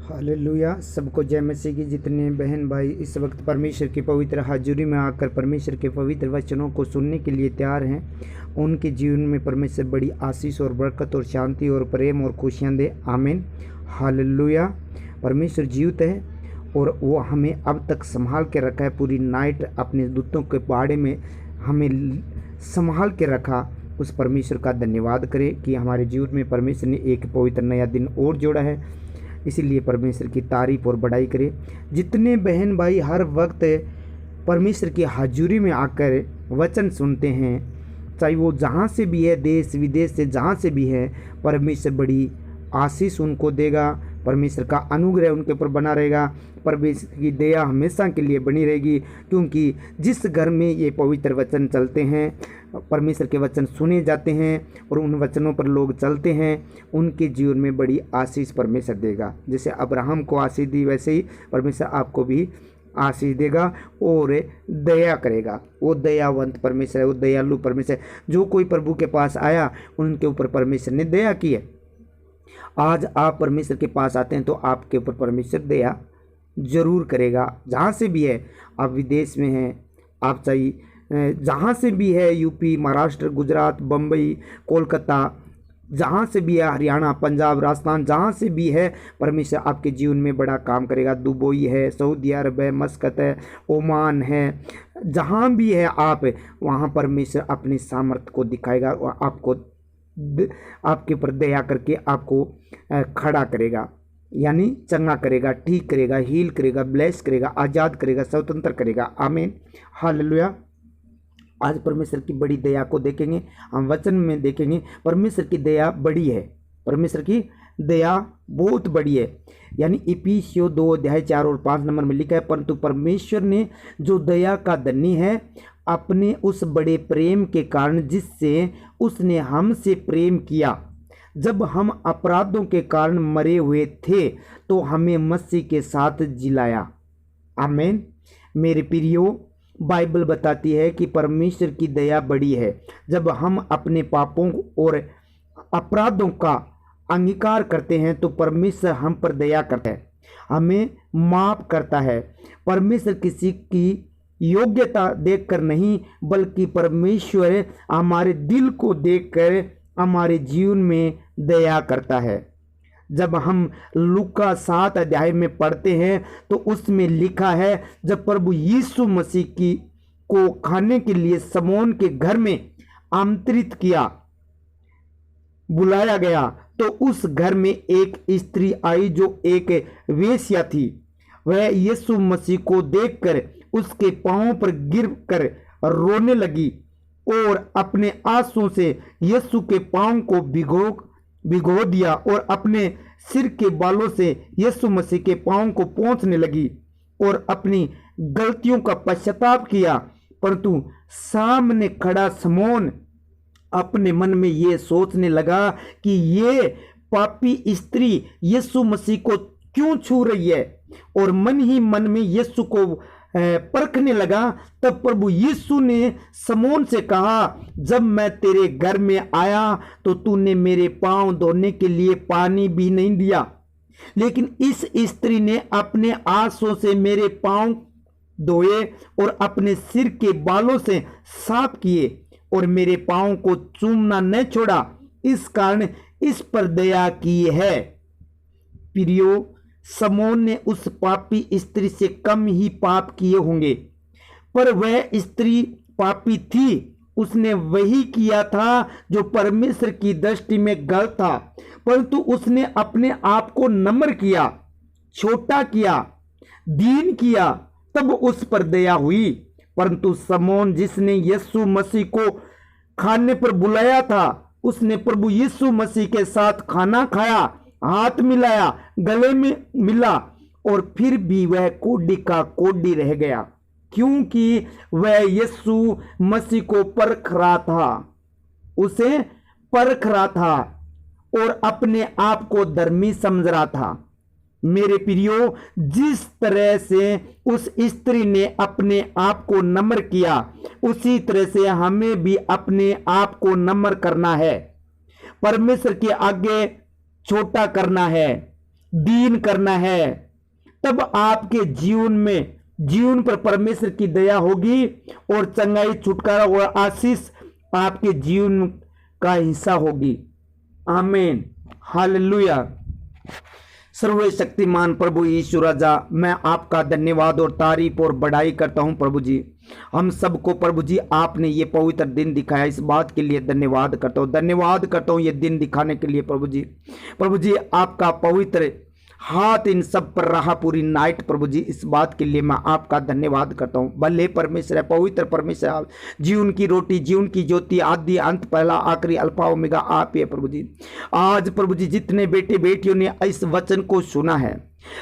Hallelujah. सबको जय मसीह की। जितने बहन भाई इस वक्त परमेश्वर की पवित्र हाजिरी में आकर परमेश्वर के पवित्र वचनों को सुनने के लिए तैयार हैं, उनके जीवन में परमेश्वर बड़ी आशीष और बरकत और शांति और प्रेम और खुशियाँ दे। आमीन। हालेलुया। परमेश्वर जीवित है और वो हमें अब तक संभाल के रखा है। पूरी नाइट अपने दूतों के बाड़े में हमें संभाल के रखा। उस परमेश्वर का धन्यवाद करें कि हमारे जीवन में परमेश्वर ने एक पवित्र नया दिन और जोड़ा है। इसीलिए परमेश्वर की तारीफ और बड़ाई करें। जितने बहन भाई हर वक्त परमेश्वर की हाजिरी में आकर वचन सुनते हैं, चाहे वो जहाँ से भी है, देश विदेश से जहाँ से भी है, परमेश्वर बड़ी आशीष उनको देगा। परमेश्वर का अनुग्रह उनके ऊपर बना रहेगा। परमेश्वर की दया हमेशा के लिए बनी रहेगी, क्योंकि जिस घर में ये पवित्र वचन चलते हैं, परमेश्वर के वचन सुने जाते हैं और उन वचनों पर लोग चलते हैं, उनके जीवन में बड़ी आशीष परमेश्वर देगा। जैसे अब्राहम को आशीष दी, वैसे ही परमेश्वर आपको भी आशीष देगा और दया करेगा। वो दयावंत परमेश्वर है, वो दयालु परमेश्वर है। जो कोई प्रभु के पास आया, उनके ऊपर परमेश्वर ने दया की है। आज आप परमेश्वर के पास आते हैं तो आपके ऊपर परमेश्वर दया जरूर करेगा। जहाँ से भी है, आप विदेश में हैं, आप चाहिए जहाँ से भी है, यूपी, महाराष्ट्र, गुजरात, बम्बई, कोलकाता, जहाँ से भी है, हरियाणा, पंजाब, राजस्थान, जहाँ से भी है, परमेश्वर आपके जीवन में बड़ा काम करेगा। दुबई है, सऊदी अरब है, मस्कत है, ओमान है, जहाँ भी है आप, वहाँ परमेश्वर अपनी सामर्थ्य को दिखाएगा और आपको आपके ऊपर दया करके आपको खड़ा करेगा, यानी चंगा करेगा, ठीक करेगा, हील करेगा, ब्लेस करेगा, आज़ाद करेगा, स्वतंत्र करेगा। आमीन। हालेलुया। आज परमेश्वर की बड़ी दया को देखेंगे, हम वचन में देखेंगे। परमेश्वर की दया बड़ी है, परमेश्वर की दया बहुत बड़ी है। यानी इफिसियों 2 और 5 में लिखा है, परंतु परमेश्वर ने जो दया का धनी है, अपने उस बड़े प्रेम के कारण जिससे उसने हमसे प्रेम किया, जब हम अपराधों के कारण मरे हुए थे तो हमें मसीह के साथ जिलाया। आमीन। मेरे प्रियो, बाइबल बताती है कि परमेश्वर की दया बड़ी है। जब हम अपने पापों और अपराधों का अंगीकार करते हैं तो परमेश्वर हम पर दया करता है, हमें माफ करता है। परमेश्वर किसी की योग्यता देखकर नहीं, बल्कि परमेश्वर हमारे दिल को देखकर हमारे जीवन में दया करता है। जब हम लूका 7 में पढ़ते हैं तो उसमें लिखा है, जब प्रभु यीशु मसीह की को खाने के लिए शमौन के घर में आमंत्रित किया, बुलाया गया, तो उस घर में एक स्त्री आई जो एक वेश्या थी। वह यीशु मसीह को देखकर उसके पांवों पर गिरकर रोने लगी और अपने आंसुओं से यीशु के पांव को भिगो दिया और अपने सिर के बालों से यीशु मसीह के पांव को पोंछने लगी और अपनी गलतियों का पश्चाताप किया। परंतु सामने खड़ा शमौन अपने मन में ये सोचने लगा कि ये पापी स्त्री यीशु मसीह को क्यों छू रही है, और मन ही मन में यीशु को परखने लगा। तब प्रभु यीशु ने शमौन से कहा, जब मैं तेरे घर में आया तो तूने मेरे पांव धोने के लिए पानी भी नहीं दिया, लेकिन इस स्त्री ने अपने आंसुओं से मेरे पांव धोए और अपने सिर के बालों से साफ किए और मेरे पांव को चूमना न छोड़ा। इस कारण इस पर दया की है। प्रियो, शमौन ने उस पापी स्त्री से कम ही पाप किए होंगे, पर वह स्त्री पापी थी। उसने वही किया था जो परमेश्वर की दृष्टि में गलत था, परंतु उसने अपने आप को नम्र किया, छोटा किया, दीन किया, तब उस पर दया हुई। परंतु शमौन, जिसने यीशु मसीह को खाने पर बुलाया था, उसने प्रभु यीशु मसीह के साथ खाना खाया, हाथ मिलाया, गले में मिला, और फिर भी वह कोढ़ी का कोढ़ी रह गया, क्योंकि वह यीशु मसीह को परख रहा था, उसे परख रहा था और अपने आप को धर्मी समझ रहा था। मेरे प्रियो, जिस तरह से उस स्त्री ने अपने आप को नम्र किया, उसी तरह से हमें भी अपने आप को नम्र करना है, परमेश्वर के आगे छोटा करना है, दीन करना है, तब आपके जीवन पर परमेश्वर की दया होगी और चंगाई, छुटकारा और आशीष आपके जीवन का हिस्सा होगी। आमीन, हालेलुया। सर्वशक्तिमान प्रभु यीशु राजा, मैं आपका धन्यवाद और तारीफ और बड़ाई करता हूं प्रभु जी। हम सबको प्रभु जी आपने ये पवित्र दिन दिखाया, इस बात के लिए धन्यवाद करता हूं, धन्यवाद करता हूं ये दिन दिखाने के लिए प्रभु जी। प्रभु जी आपका पवित्र हाथ इन सब पर रहा पूरी नाइट प्रभु जी, इस बात के लिए मैं आपका धन्यवाद करता हूँ। भले परमेश्वर है, पवित्र परमेश्वर आप, जीवन की रोटी, जीवन की ज्योति, आदि अंत, पहला आखिरी, अल्फा ओमेगा आप ही है प्रभु जी। आज प्रभु जी जितने बेटे बेटियों ने इस वचन को सुना है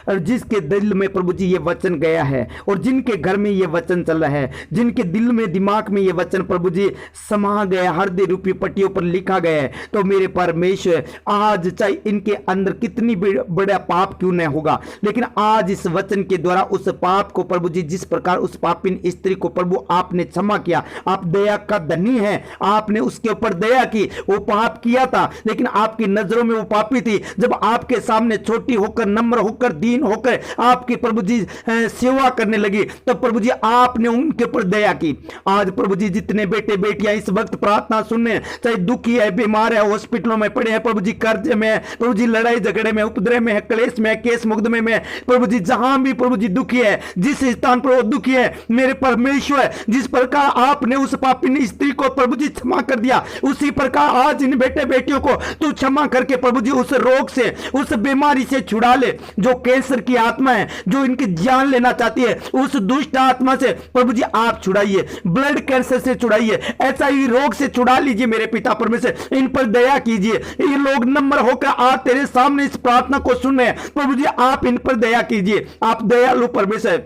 और जिसके दिल में प्रभु जी ये वचन गया है और जिनके घर में ये वचन चल रहा है, जिनके दिल में दिमाग में ये वचन प्रभु जी समा गया, हृदय रूपी पट्टियों पर लिखा गया है, तो मेरे परमेश्वर आज चाहे इनके अंदर कितनी बड़ा पाप क्यों न होगा, लेकिन आज इस वचन के द्वारा उस पाप को प्रभु जी, जिस प्रकार उस पापिन स्त्री को प्रभु आपने क्षमा किया, आप दया का धनी है, आपने उसके ऊपर दया की। वो पाप किया था लेकिन आपकी नजरों में वो पापी थी। जब आपके सामने छोटी होकर, नम्र होकर, दीन होकर आपकी प्रभु जी सेवा करने लगी, तो प्रभु जी आपने उनके ऊपर दया की। आज प्रभु जी जितने बेटे बेटियां इस वक्त प्रार्थना सुनने, चाहे दुखी है, बीमार है, हॉस्पिटलों में पड़े हैं प्रभु जी, कर्ज में है प्रभु जी, लड़ाई झगड़े में, उपद्रव में है, क्लेश में, केस मुकदमे में प्रभु जी, जहां भी प्रभु जी दुखी है, जिस स्थान पर वो दुखी है, मेरे परमेश्वर जिस प्रकार आपने उस पापिनी स्त्री को प्रभु जी क्षमा कर दिया, उसी प्रकार आज इन बेटे बेटियों को तू क्षमा करके प्रभु जी उस रोग से, उस बीमारी से छुड़ा ले, जो कैंसर की आत्मा है, जो इनकी जान लेना चाहती है, उस दुष्ट आत्मा से प्रभु जी आप छुड़ाइए, ब्लड कैंसर से छुड़ाइए, एचआईवी रोग से छुड़ा लीजिए मेरे पिता परमेश्वर, इन पर दया कीजिए। ये लोग नंबर होकर आज तेरे सामने इस प्रार्थना को सुन रहे हैं प्रभु जी, आप इन पर दया कीजिए। आप दयालु परमेश्वर,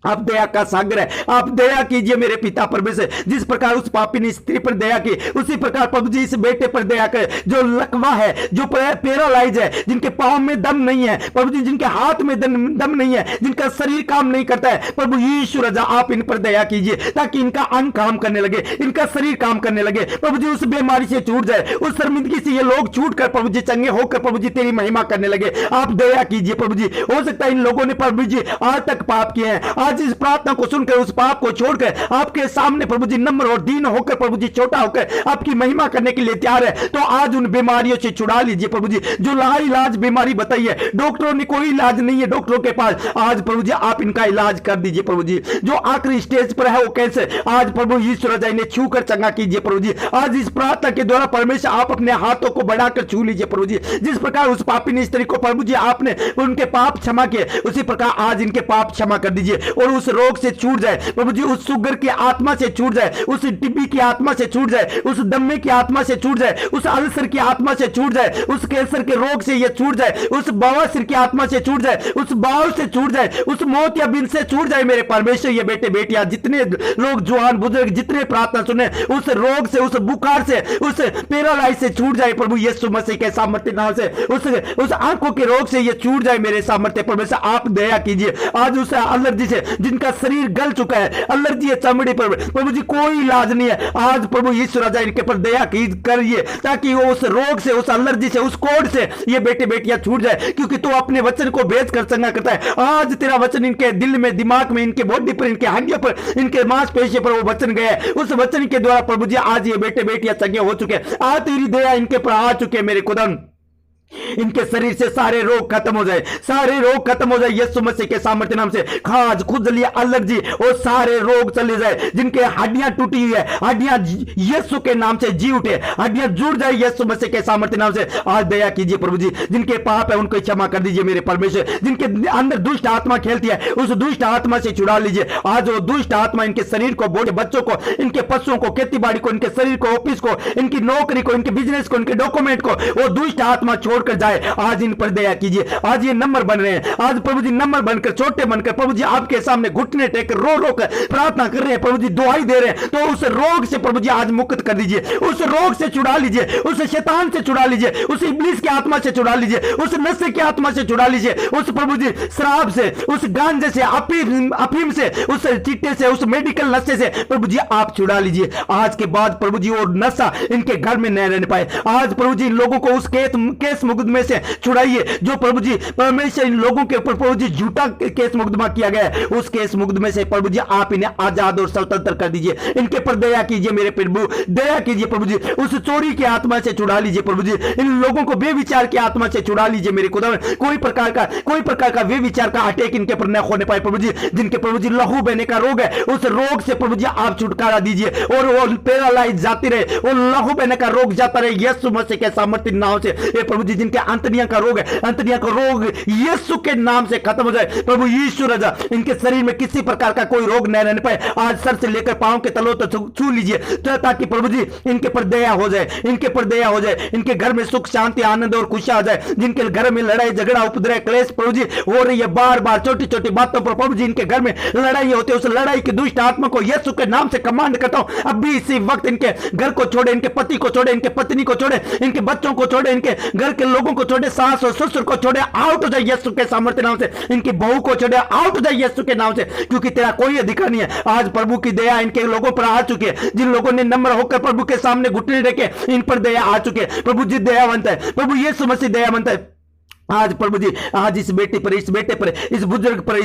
आप दया का सागर है, आप दया कीजिए मेरे पिता परमेश्वर। जिस प्रकार उस पापिनी स्त्री पर दया की, उसी प्रकार प्रभु जी इस बेटे पर दया करे, जो लकवा है, जो पैरालाइज है, जिनके पांव में दम नहीं है प्रभु जी, जिनके हाथ में दम नहीं है, जिनका शरीर काम नहीं करता है प्रभु यीशु राजा, आप इन पर दया कीजिए ताकि इनका अंग काम करने लगे, इनका शरीर काम करने लगे प्रभु जी, उस बीमारी से छूट जाए, उस शर्मिंदगी से ये लोग छूट कर प्रभु जी चंगे होकर प्रभु जी तेरी महिमा करने लगे। आप दया कीजिए प्रभु जी। हो सकता है इन लोगों ने प्रभु जी आज तक पाप किए हैं, आज इस प्रार्थना को सुनकर उस पाप को छोड़कर आपके सामने प्रभु जी नम्र और दीन होकर प्रभु जी छोटा होकर आपकी महिमा करने के लिए तैयार है, तो आज उन बीमारियों से छुड़ा लीजिए प्रभु जी। जो लाइलाज बीमारी बताई है, डॉक्टरों ने कोई इलाज नहीं है डॉक्टरों के पास, आज प्रभु जी आप इनका इलाज कर दीजिए प्रभु जी। जो आखिरी स्टेज पर है वो कैंसर, आज प्रभु यीशु राजा इन्हें छू कर चंगा कीजिए प्रभु जी। आज इस प्रार्थना के द्वारा परमेश्वर आप अपने हाथों को बढ़ाकर छू लीजिए प्रभु जी। जिस प्रकार उस पापिनी स्त्री को प्रभु जी आपने उनके पाप क्षमा किए, उसी प्रकार आज इनके पाप क्षमा कर दीजिए और उस रोग से छूट जाए प्रभु जी, उस शुगर की आत्मा से छूट जाए, उस टीबी की आत्मा से छूट जाए, उस दमे की आत्मा से छूट जाए, उस अल्सर की आत्मा से छूट जाए, उस कैंसर के रोग से ये छूट जाए, उस बवासीर की आत्मा से छूट जाए, उस बाल से छूट जाए, उस मौत या बिन से छूट जाए मेरे परमेश्वर। ये बेटे बेटियां जितने लोग जवान बुजुर्ग जितने प्रार्थना सुने, उस रोग से, उस बुखार से, उस पैरालाइज से छूट जाए प्रभु यीशु मसीह के सामर्थ्य नाम से, उस आंखों के रोग से ये छूट जाए मेरे सामर्थ्य परमेश्वर। आप दया कीजिए। आज उस एलर्जी से जिनका शरीर गल चुका है, एलर्जी है चमड़ी पर प्रभु जी, कोई इलाज नहीं है, आज प्रभु यीशु राजा इनके पर दया करिए ताकि वो उस रोग से, उस एलर्जी से, उस कोड से ये बेटे बेटियां छूट जाए, क्योंकि तू अपने वचन को भेज कर चंगा करता है। आज तेरा वचन इनके दिल में, दिमाग में, इनके बॉडी पर, इनके हड्डियों पर, इनके मांसपेशियों पर वो वचन गया है। उस वचन के द्वारा प्रभु जी आज ये बेटे बेटियां चंगे हो चुके हैं। आज तेरी दया इनके पर आ चुके हैं मेरे खुदा, इनके शरीर से सारे रोग खत्म हो जाए, सारे रोग खत्म हो जाए यीशु मसीह के सामर्थ्य नाम से। खाज, खुजली, एलर्जी और सारे रोग चले जाए। जिनके हड्डियां टूटी हुई है, हड्डियां यीशु के नाम से जी उठे, हड्डियां जुड़ जाए यीशु मसीह के सामर्थ्य नाम से। आज दया कीजिए प्रभु जी। जिनके पाप है उनको क्षमा कर दीजिए मेरे परमेश्वर। जिनके अंदर दुष्ट आत्मा खेलती है, उस दुष्ट आत्मा से छुड़ा लीजिए। आज वो दुष्ट आत्मा इनके शरीर को, बूढ़े बच्चों को, इनके पशुओं को, खेती बाड़ी को, इनके शरीर को, ऑफिस को, इनकी नौकरी को, इनके बिजनेस को, इनके डॉक्यूमेंट को, वो दुष्ट आत्मा छोड़ कर जाए। आज इन पर दया कीजिए। आज ये नंबर बन रहे हैं, आज प्रभु जी नंबर बनकर, छोटे बनकर प्रभु जी आपके सामने घुटने टेक रो रो कर प्रार्थना कर रहे हैं प्रभु जी, दुआई दे रहे हैं। तो उस रोग से प्रभु जी आज मुक्त कर दीजिए, उस रोग से छुड़ा लीजिए, उस शैतान से छुड़ा लीजिए, उस इब्लीस की आत्मा से छुड़ा लीजिए, उस नशे की आत्मा से छुड़ा लीजिए, उस प्रभु जी शराब से, उस गांजे से, अफीम से, उस चिट्टे से, उस मेडिकल नशे से प्रभु जी आप छुड़ा लीजिए। आज के बाद प्रभु जी और नशा इनके घर में न रहने पाए। आज प्रभु जी इन लोगों को उस केस मुकदमे से छुड़ाइए। जो प्रभु जी परमेश्वर इन लोगों के ऊपर प्रभु जी झूठा केस मुकदमा किया गया है, उस केस मुकदमे से प्रभु जी आप इन्हें आजाद और स्वतंत्र कर दीजिए। इनके पर दया कीजिए मेरे प्रभु, दया कीजिए प्रभु जी। उस चोरी की आत्मा से छुड़ा लीजिए प्रभु जी। इन लोगों को बेविचार की आत्मा से छुड़ा लीजिए मेरे खुदा। कोई प्रकार का बेविचार का अटैक इनके पर न होने पाए प्रभु जी। जिनके प्रभु जी लहू बहने का रोग है, उस रोग से प्रभु जी आप छुटकारा दीजिए और वो पैरालाइज जाती रहे, वो लहू बहने का रोग जाता रहे यीशु मसीह के सामर्थ्य नाम से। ये प्रभु जी जिनके अंतड़ियां का रोग है, अंतड़ियां का रोग यीशु के नाम से खत्म हो जाए प्रभु यीशु राजा। इनके शरीर में किसी प्रकार का कोई रोग न रहने पाए, आज सर से लेकर पांव के तलों तक छू लीजिए ताकि प्रभु जी इनके पर दया हो जाए, इनके पर दया हो जाए। इनके घर में सुख शांति आनंद और खुशी आ जाए। जिनके घर में लड़ाई झगड़ा उपद्रव क्लेश प्रभु जी हो रही है, बार बार छोटी छोटी बातों पर प्रभु जी इनके घर में लड़ाई होती है, उस लड़ाई की दुष्ट आत्मा को यीशु के नाम से कमांड करता हूं, अभी इसी वक्त इनके घर को छोड़े, इनके पति को छोड़े, इनके पत्नी को छोड़े, इनके बच्चों को छोड़े, इनके घर के लोगों को छोड़े, सास और ससुर को छोड़े, आउट हो जाए यीशु के सामर्थ्य नाम से। इनकी बहू को छोड़े, आउट हो जाए यीशु के नाम से, क्योंकि तेरा कोई अधिकार नहीं है। आज प्रभु की दया इनके लोगों पर आ चुकी है। जिन लोगों ने नम्र होकर प्रभु के सामने घुटने रखे, इन पर दया आ चुके। प्रभु जी दयावंत है, प्रभु यीशु मसीह दयावंत है। आज प्रभु जी आज इस बेटे पर, इस बेटे पर, इस बुजुर्ग पर,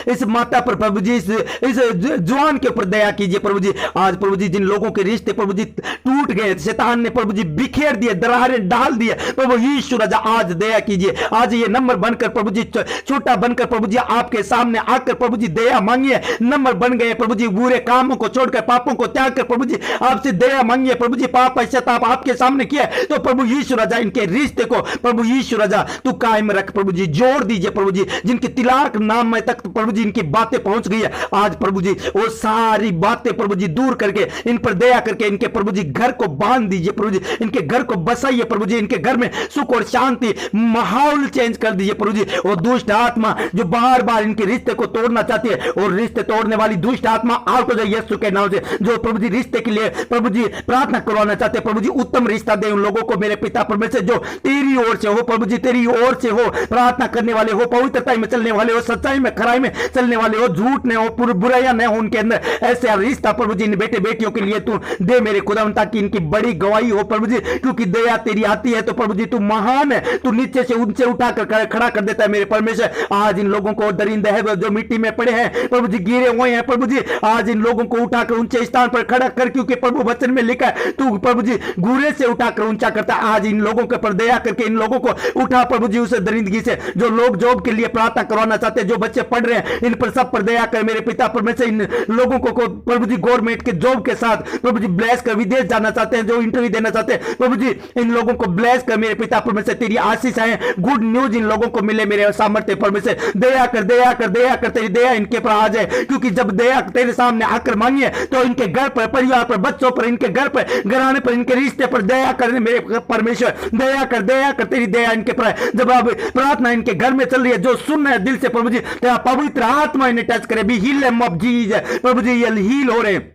इस माता पर प्रभु जी, इस जवान के ऊपर दया कीजिए प्रभु जी। आज प्रभु जी जिन लोगों के रिश्ते प्रभु जी टूट गए, शैतान ने प्रभु जी बिखेर दिए, दरारें डाल दिए प्रभु यीशु राजा, आज दया कीजिए। आज ये नंबर बनकर प्रभु जी, छोटा बनकर प्रभु जी आपके सामने आकर प्रभु जी दया मांगिए। नंबर बन गए प्रभु जी, बुरे कामों को छोड़कर, पापों को त्याग कर प्रभु जी आपसे दया मांगिए प्रभु जी। पाप पश्चाताप आपके सामने किया तो प्रभु यीशु राजा इनके रिश्ते को प्रभु यीशु राजा तू कायम रख प्रभु जी, जोड़ दीजिए प्रभु जी। जिनके तिलाक नाम में तक प्रभु जी इनकी बातें पहुंच गई है, आज प्रभु जी वो सारी बातें प्रभु जी दूर करके इन पर दया करके इनके प्रभु जी घर को बांध दीजिए प्रभु जी। इनके घर को बसाइए प्रभु जी, इनके घर में सुख और शांति माहौल चेंज कर दीजिए प्रभु जी। और दुष्ट आत्मा जो बार बार इनके रिश्ते को तोड़ना चाहती है, और रिश्ते तोड़ने वाली दुष्ट आत्मा आउट हो जाए यीशु के नाम से। जो प्रभु जी रिश्ते के लिए प्रभु जी प्रार्थना करवाना चाहते हैं प्रभु जी, उत्तम रिश्ता दे उन लोगों को मेरे पिता परमेश्वर, जो तेरी ओर से हो प्रभु जी, तेरी ओर से हो, प्रार्थना करने वाले हो, पवित्रता में चलने वाले हो, सच्चाई में खराई में चलने वाले हो, झूठ न हो, बुराइयां न हो उनके अंदर। ऐसे रिश्ता प्रभु जी इन बेटे बेटियों के लिए तू दे मेरे खुदा, ताकि इनकी बड़ी गवाही हो प्रभु जी। क्योंकि दया तेरी आती है तो प्रभु जी तू महान है, तू नीचे से उनसे उठाकर खड़ा कर देता है मेरे परमेश्वर। आज इन लोगों को दरिंदे है जो मिट्टी में पड़े हैं प्रभु जी, गिरे हुए हैं प्रभु जी, आज इन लोगों को उठाकर ऊंचे स्थान पर खड़ा कर, क्योंकि प्रभु वचन में लिखा है तू प्रभु जी घूरे से उठाकर ऊंचा करता है। आज इन लोगों के पर दया करके इन लोगों को उठा प्रभु जी उस दरिंदगी से। जो लोग जॉब के लिए प्रार्थना करवाना चाहते हैं, जो बच्चे पढ़ रहे हैं, इन पर सब पर दया कर मेरे पिता परमेश्वर। इन लोगों को प्रभु जी गवर्नमेंट के जॉब के साथ प्रभु जी ब्लेस कर, विदेश जाना चाहते हैं, जो इंटरव्यू देना चाहते हैं प्रभु जी, इन लोगों को ब्लेस कर मेरे पिता परमेश्वर। तेरी आशीष है, गुड न्यूज इन लोगों को मिले मेरे सामर्थ्य परमेश्वर। दया कर, दया कर, दया कर, तेरी दया इनके पर आ जाए। क्योंकि जब दया तेरे सामने आकर मांगिए तो इनके घर पर, परिवार पर, बच्चों पर, इनके घर पर, घराने पर, इनके रिश्ते पर दया करने मेरे परमेश्वर। दया कर, दया कर, तेरी दया इनके पर। जब अब प्रार्थना इनके घर में चल रही है, जो सुन रहे हैं दिल से प्रभु जी, तेरा पवित्र आत्मा इन्हें टच करे। Be heal em of Jesus प्रभु जी, ये हील हो रहे हैं,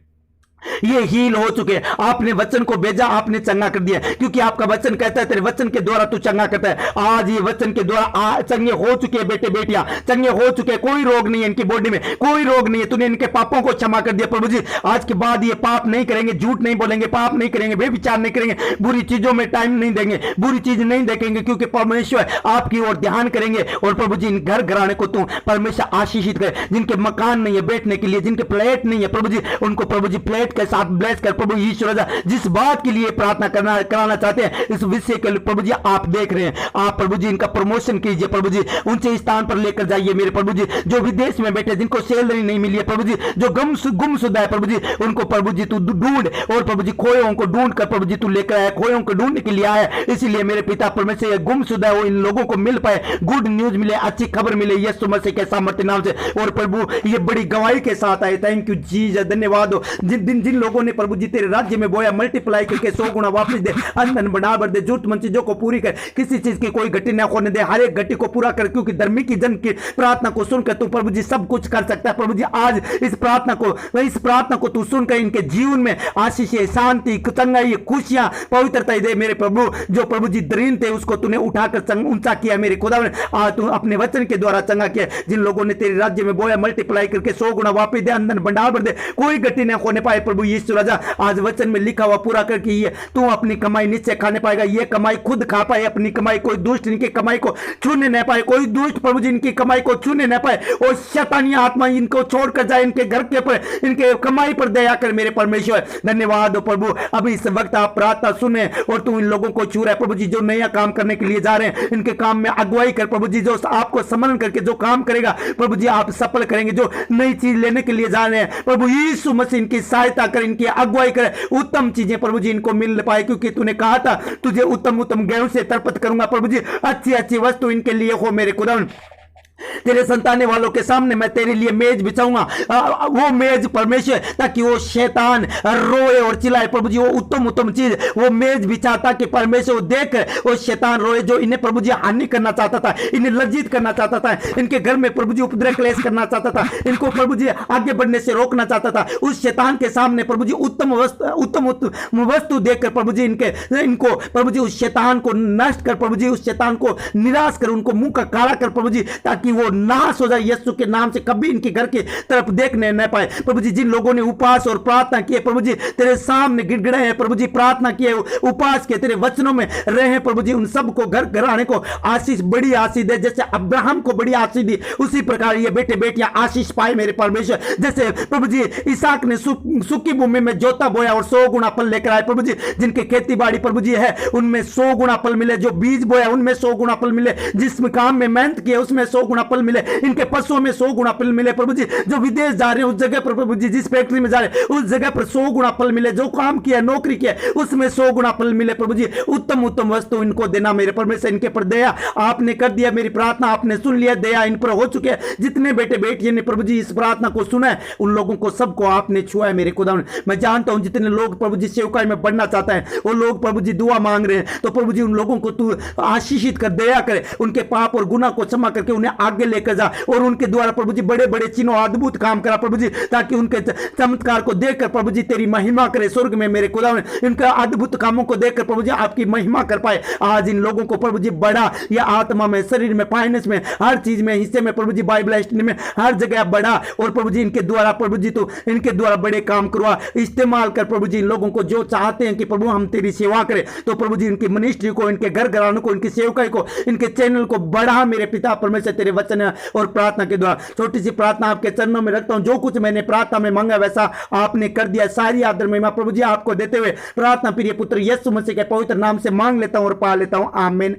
ये हील हो चुके हैं। आपने वचन को भेजा, आपने चंगा कर दिया, क्योंकि आपका वचन कहता है तेरे वचन के द्वारा तू चंगा करता है। आज ये वचन के द्वारा चंगे हो चुके हैं बेटे बेटियां, चंगे हो चुके हैं। कोई रोग नहीं है इनकी बॉडी में, कोई रोग नहीं है। तूने इनके पापों को क्षमा कर दिया प्रभु जी। आज के बाद ये पाप नहीं करेंगे, झूठ नहीं बोलेंगे, पाप नहीं करेंगे, बेविचार नहीं करेंगे, बुरी चीजों में टाइम नहीं देंगे, बुरी चीज नहीं देखेंगे, क्योंकि परमेश्वर आपकी ओर ध्यान करेंगे। और प्रभु जी इन घर घराने को तू परमेश्वर आशीषित करे। जिनके मकान नहीं है बैठने के लिए, जिनके प्लेट नहीं है प्रभु जी, उनको प्रभु जी प्लेट के साथ ब्लेस कर प्रभु यीशु राजा। जिस बात के लिए प्रार्थना कराना चाहते हैं, इस विषय के लिए प्रभु जी आप देख रहे हैं। आप प्रभु जी इनका प्रमोशन कीजिए प्रभु जी, ऊंचे स्थान पर लेकर जाइए मेरे प्रभु जी। जो विदेश में बैठे, जिनको सैलरी नहीं मिली है प्रभु जी, जो गुमशुदा है प्रभु जी, उनको प्रभु जी तू ढूंढ। और प्रभु जी खोयों को ढूंढ कर प्रभु जी तू लेकर आया, खोयों को ढूंढने के लिए आया। इसीलिए मेरे पिता परमेश्वर गुमशुदा है वो इन लोगों को मिल पाए, गुड न्यूज मिले, अच्छी खबर मिले यीशु मसीह के सामर्थ्य नाम से। और प्रभु ये बड़ी गवाही के साथ आए। थैंक यू जीसस, धन्यवाद हो। जिन लोगों ने प्रभु जी तेरे राज्य में बोया, मल्टीप्लाई करके 100 गुना वापस दे, अंधन बराबर दे, जरूरतमंद चीजों को पूरी कर, किसी चीज की कोई घटी न होने दे, हर एक घटी को पूरा कर। क्योंकि धर्मी की जन की प्रार्थना को सुनकर तू प्रभु जी सब कुछ कर सकता है प्रभु जी। आज इस प्रार्थना को तू सुनकर इनके जीवन में आशीष, शांति, चंगाई, खुशियां, पवित्रता दे मेरे प्रभु। जो प्रभु जी दरीन थे उसको तूने उठाकर ऊंचा किया मेरे खुदा ने। आज तू अपने वचन के द्वारा चंगा किया। जिन लोगों ने तेरे राज्य में बोया, मल्टीप्लाई करके 100 गुना वापस दे, अंधन भंडार भर दे, कोई घटी न होने पाए प्रभु यीशु राजा, आज वचन में लिखा हुआ पूरा करके ये तू अपनी कमाई निश्चय खाने पाएगा। ये कमाई खुद खा पाए अपनी कमाई, कोई दुष्ट इनकी कमाई को छूने न पाए, कोई दुष्ट प्रभु जी इनकी कमाई को छूने न पाए। और शैतानी आत्मा इनको छोड़कर जाए, इनके घर के पर, इनके कमाई पर दया कर मेरे परमेश्वर। धन्यवाद हो प्रभु, अब इस वक्त आप प्रार्थना सुने और तू इन लोगों को छू रहा है प्रभु जी, जो नया काम करने के लिए जा रहे हैं, इनके काम में अगुवाई कर प्रभु जी, जो आपको समरण करके जो काम करेगा प्रभु जी आप सफल करेंगे। जो नई चीज लेने के लिए जा रहे हैं प्रभु यीशु मसीह इनकी सहायता कर, इनकी अगुवाई कर, उत्तम चीजें प्रभु जी इनको मिल पाए, क्योंकि तूने कहा था तुझे उत्तम उत्तम गेहूं से तरपत करूंगा प्रभु जी। अच्छी अच्छी वस्तु इनके लिए हो मेरे खुदा। तेरे संताने वालों के सामने मैं तेरे लिए मेज बिछाऊंगा, वो मेज परमेश्वर, ताकि वो शैतान रोए और चिल्लाए प्रभु जी। वो उत्तम उत्तम चीज वो मेज बिछा, ताकि परमेश्वर वो देख वो शैतान रोए, जो इन्हें प्रभु जी हानि करना चाहता था, इन्हें लज्जित करना चाहता था, इनके घर में प्रभु जी उपद्रव क्लेश करना चाहता था, इनको प्रभु जी आगे बढ़ने से रोकना चाहता था। उस शैतान के सामने प्रभु जी उत्तम वस्तु देखकर प्रभु जी इनको प्रभु जी उस शैतान को नष्ट कर प्रभु जी, उस शैतान को निराश कर, उनको मुंह का काला कर प्रभु जी, ताकि वो नाश हो जाए। यीशु के नाम से कभी इनके घर की तरफ देखने न पाए प्रभु जी। जिन लोगों ने उपवास और प्रार्थना किए प्रभु जी, तेरे सामने गिड़गिड़ाए हैं प्रभु जी, प्रार्थना किए, उपवास किए, तेरे वचनों में रहे प्रभु जी, उन सबको घर घराने को आशीष, बड़ी आशीष दे। जैसे अब्राहम को बड़ी आशीष दी, उसी प्रकार ये बेटे बेटियां आशीष पाए मेरे परमेश्वर। जैसे प्रभु जी इसहाक ने सूखी भूमि में जोता बोया और 100 गुना फल लेकर आए प्रभु जी। जिनके खेती बाड़ी प्रभु जी है उनमें 100 गुना फल मिले, जो बीज बोया उनमें 100 गुना फल मिले, जिस काम में मेहनत किए उसमें 100 गुना फल मिले, इनके पशुओं में 100 गुना फल मिले प्रभु जी। जो विदेश जा रहे हैं उस जगह पर प्रभु जी, जिस फैक्ट्री में जा रहे हैं उस जगह पर 100 गुना फल मिले, जो काम किया नौकरी किया उसमें 100 गुना फल मिले प्रभु जी। उत्तम उत्तम वस्तु इनको देना मेरे परमेश्वर। इनके पर दया आपने कर दिया, मेरी प्रार्थना आपने सुन लिया, दया इन पर हो चुकी है। जितने बेटे बेटियां ने प्रभु जी इस प्रार्थना को सुना है उन लोगों को सबको आपने छुआ है मेरे खुदा। मैं जानता हूं जितने लोग प्रभु जी सेवकाई में बढ़ना चाहते हैं वो लोग प्रभु जी दुआ मांग रहे हैं, तो प्रभु जी उन लोगों को तू आशीषित कर, दया करे, उनके पाप और गुनाह को क्षमा करके उन्हें आगे लेकर जा, और उनके द्वारा प्रभु जी बड़े बड़े चिन्हों अद्भुत काम करा प्रभु जी, ताकि उनके चमत्कार को देखकर प्रभु जी तेरी महिमा करे स्वर्ग में मेरे खुदा। इनके अद्भुत कामों को देखकर प्रभु जी आपकी महिमा कर पाए। आज इन लोगों को प्रभु जी बड़ा, या आत्मा में, शरीर में, फाइनेंस में, हर चीज में, हिस्से में प्रभु जी, बाइबल स्टडी में, हर जगह बड़ा, और प्रभु जी इनके द्वारा प्रभु जी तो इनके द्वारा बड़े काम करवा, इस्तेमाल कर प्रभु जी। इन लोगों को जो चाहते हैं कि प्रभु हम तेरी सेवा करें, तो प्रभु जी इनकी मिनिस्ट्री को, इनके घर घरानों को, इनकी सेवकाई को, इनके चैनल को बढ़ा मेरे पिता परमेश्वर तेरे वचन और प्रार्थना के द्वारा। छोटी सी प्रार्थना आपके चरणों में रखता हूं, जो कुछ मैंने प्रार्थना में मांगा वैसा आपने कर दिया। सारी आदर महिमा प्रभु जी आपको देते हुए प्रार्थना प्रिय पुत्र यीशु मसीह के पवित्र नाम से मांग लेता हूं और पा लेता हूं, आमीन।